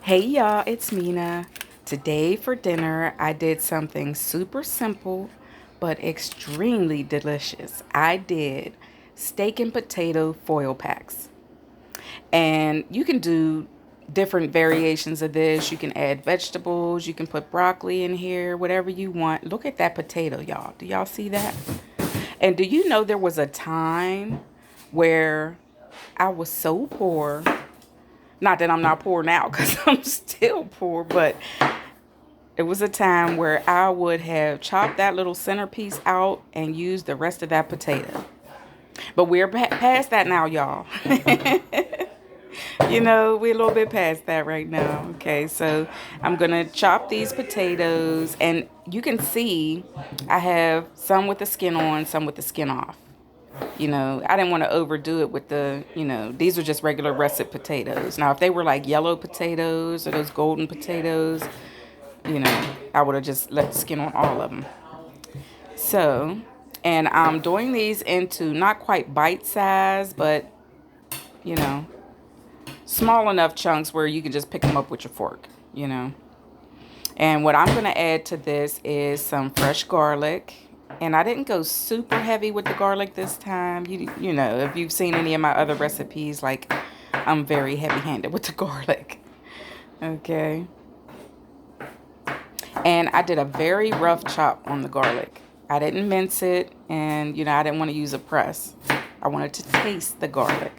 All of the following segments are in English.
Hey y'all, it's Mina. Today for dinner, I did something super simple but extremely delicious. I did steak and potato foil packs. And you can do different variations of this. You can add vegetables, you can put broccoli in here, whatever you want. Look at that potato, y'all. Do y'all see that? And do you know there was a time where I was so poor? Not that I'm not poor now, because I'm still poor, but it was a time where I would have chopped that little centerpiece out and used the rest of that potato. But we're past that now, y'all. We're a little bit past that right now. Okay, so I'm going to chop these potatoes, and you can see I have some with the skin on, some with the skin off. I didn't want to overdo it with these are just regular russet potatoes. Now, if they were like yellow potatoes or those golden potatoes, I would have just let the skin on all of them. So, and I'm doing these into not quite bite size, but, you know, small enough chunks where you can just pick them up with your fork. And what I'm going to add to this is some fresh garlic. And I didn't go super heavy with the garlic this time. If you've seen any of my other recipes, like I'm very heavy-handed with the garlic. Okay. And I did a very rough chop on the garlic. I didn't mince it, and I didn't want to use a press. I wanted to taste the garlic.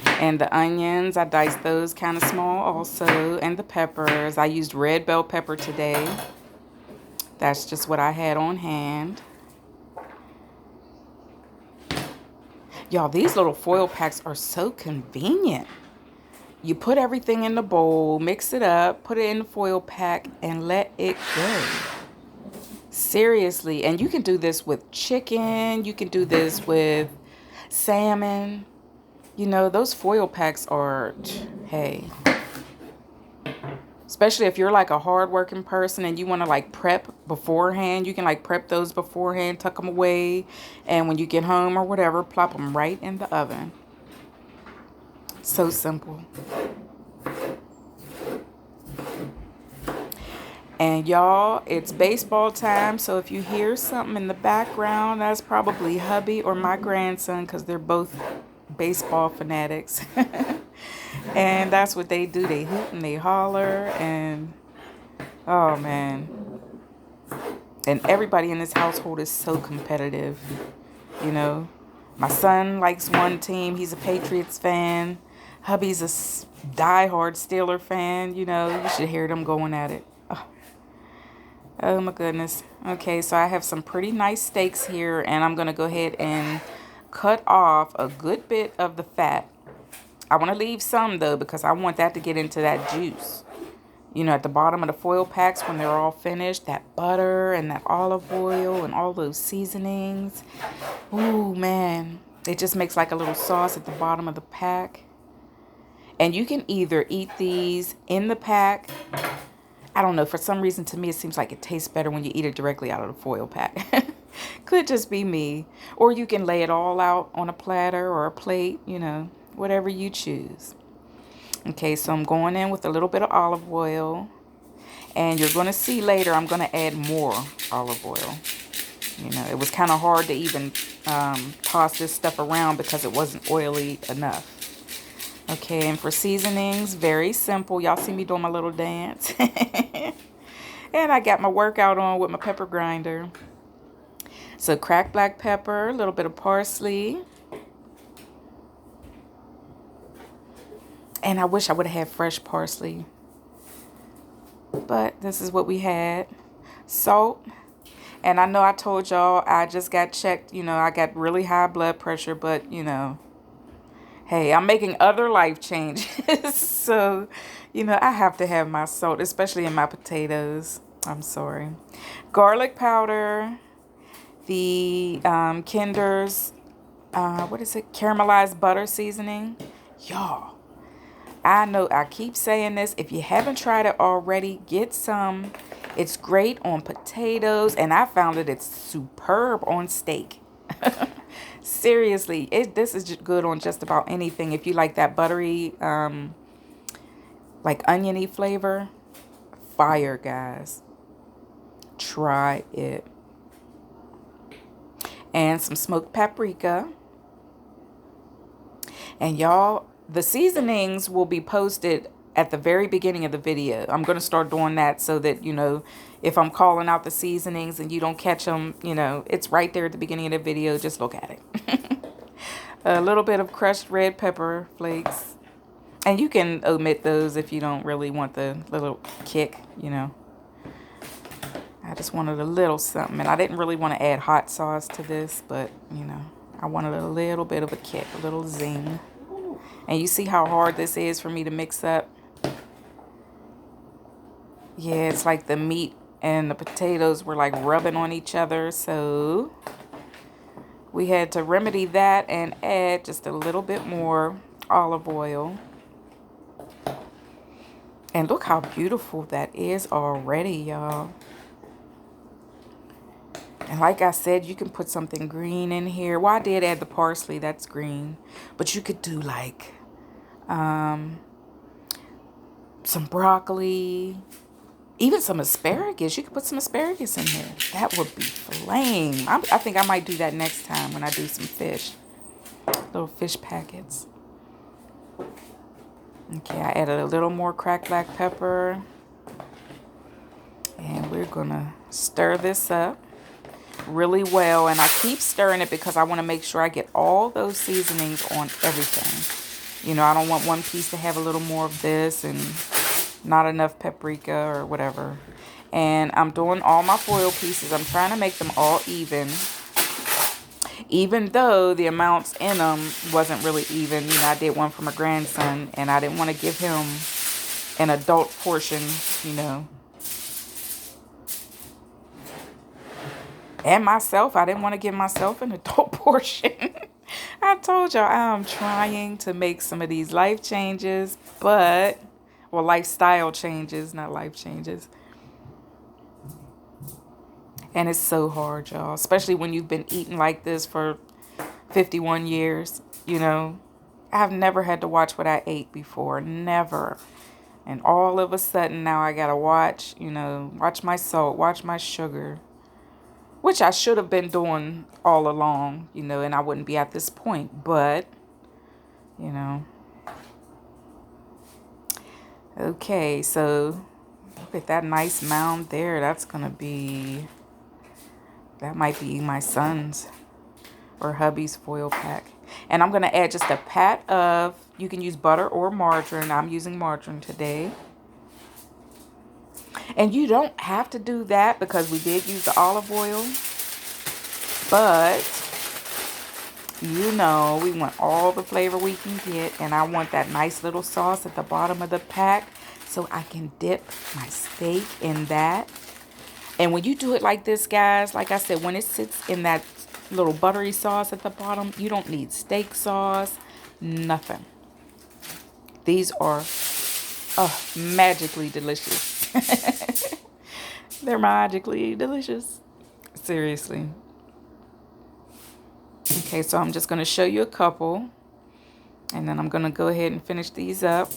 And the onions, I diced those kind of small also. And the peppers, I used red bell pepper today. That's just what I had on hand. Y'all, these little foil packs are so convenient. You put everything in the bowl, mix it up, put it in the foil pack, and let it go. Seriously. And you can do this with chicken. You can do this with salmon. Those foil packs are, hey. Especially if you're like a hardworking person and you want to like prep beforehand. You can like prep those beforehand, tuck them away. And when you get home or whatever, plop them right in the oven. So simple. And y'all, it's baseball time. So if you hear something in the background, that's probably hubby or my grandson, because they're both baseball fanatics. And that's what they do. They hoot and they holler. And oh man. And everybody in this household is so competitive. My son likes one team. He's a Patriots fan. Hubby's a diehard Steeler fan. You should hear them going at it. Oh my goodness. Okay, so I have some pretty nice steaks here, and I'm going to go ahead and cut off a good bit of the fat. I want to leave some, though, because I want that to get into that juice. At the bottom of the foil packs, when they're all finished, that butter and that olive oil and all those seasonings. Ooh, man. It just makes like a little sauce at the bottom of the pack. And you can either eat these in the pack. I don't know. For some reason, to me, it seems like it tastes better when you eat it directly out of the foil pack. Could just be me. Or you can lay it all out on a platter or a plate, whatever you choose. Okay, so I'm going in with a little bit of olive oil. And you're going to see later I'm going to add more olive oil. It was kind of hard to even toss this stuff around because it wasn't oily enough. Okay, and for seasonings, very simple. Y'all see me doing my little dance. And I got my workout on with my pepper grinder. So cracked black pepper, a little bit of parsley. And I wish I would have had fresh parsley. But this is what we had. Salt. And I know I told y'all I just got checked. I got really high blood pressure, but, hey, I'm making other life changes. So, I have to have my salt, especially in my potatoes. I'm sorry. Garlic powder. The Kinder's, what is it? Caramelized butter seasoning. Y'all, I know I keep saying this. If you haven't tried it already, get some. It's great on potatoes. And I found that it's superb on steak. Seriously, this is good on just about anything. If you like that buttery like oniony flavor. Fire, guys. Try it. And some smoked paprika. And y'all, the seasonings will be posted at the very beginning of the video. I'm going to start doing that so that, you know, if I'm calling out the seasonings and you don't catch them, you know, it's right there at the beginning of the video. Just look at it. A little bit of crushed red pepper flakes. And you can omit those if you don't really want the little kick, you know. I just wanted a little something. And I didn't really want to add hot sauce to this, but, you know, I wanted a little bit of a kick, a little zing. And you see how hard this is for me to mix up? Yeah, it's like the meat and the potatoes were like rubbing on each other. So we had to remedy that and add just a little bit more olive oil. And look how beautiful that is already, y'all. And like I said, you can put something green in here. Well, I did add the parsley. That's green. But you could do like some broccoli. Even some asparagus. You could put some asparagus in here. That would be flame. I think I might do that next time when I do some fish. Little fish packets. Okay, I added a little more cracked black pepper. And we're going to stir this up really well. And I keep stirring it because I want to make sure I get all those seasonings on everything. You know, I don't want one piece to have a little more of this and not enough paprika or whatever. And I'm doing all my foil pieces. I'm trying to make them all even. Even though the amounts in them wasn't really even. You know, I did one for my grandson, and I didn't want to give him an adult portion, you know. And myself, I didn't want to give myself an adult portion. I told y'all I'm trying to make some of these life changes, but, well, lifestyle changes, not life changes. And it's so hard, y'all, especially when you've been eating like this for 51 years, you know. I've never had to watch what I ate before, never. And all of a sudden now I got to watch, you know, watch my salt, watch my sugar, which I should have been doing all along, you know, and I wouldn't be at this point, but, you know. Okay, so look at that nice mound there. That's going to be... That might be my son's or hubby's foil pack. And I'm going to add just a pat of, you can use butter or margarine. I'm using margarine today. And you don't have to do that because we did use the olive oil. But, you know, we want all the flavor we can get. And I want that nice little sauce at the bottom of the pack so I can dip my steak in that. And when you do it like this, guys, like I said, when it sits in that little buttery sauce at the bottom, you don't need steak sauce, nothing. These are magically delicious. They're magically delicious. Seriously. Okay, so I'm just going to show you a couple. And then I'm going to go ahead and finish these up.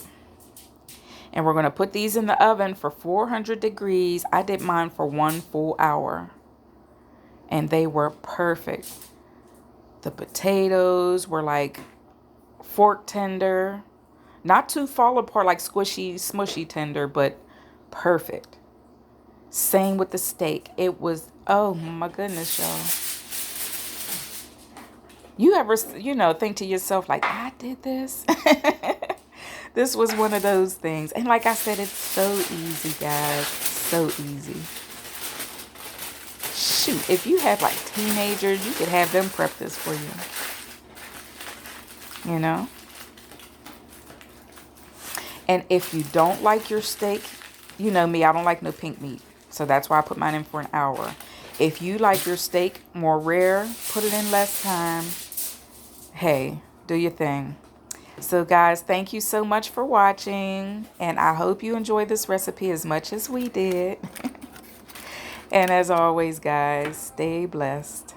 And we're going to put these in the oven for 400 degrees. I did mine for 1 full hour. And they were perfect. The potatoes were like fork tender. Not too fall apart like squishy, smushy tender, but perfect. Same with the steak. It was, oh my goodness, y'all. You ever, you know, think to yourself like, I did this? This was one of those things. And like I said, it's so easy, guys. So easy. Shoot, if you have like teenagers, you could have them prep this for you. You know? And if you don't like your steak, you know me, I don't like no pink meat. So that's why I put mine in for an hour. If you like your steak more rare, put it in less time. Hey, do your thing. So guys, thank you so much for watching. And I hope you enjoyed this recipe as much as we did. And as always, guys, stay blessed.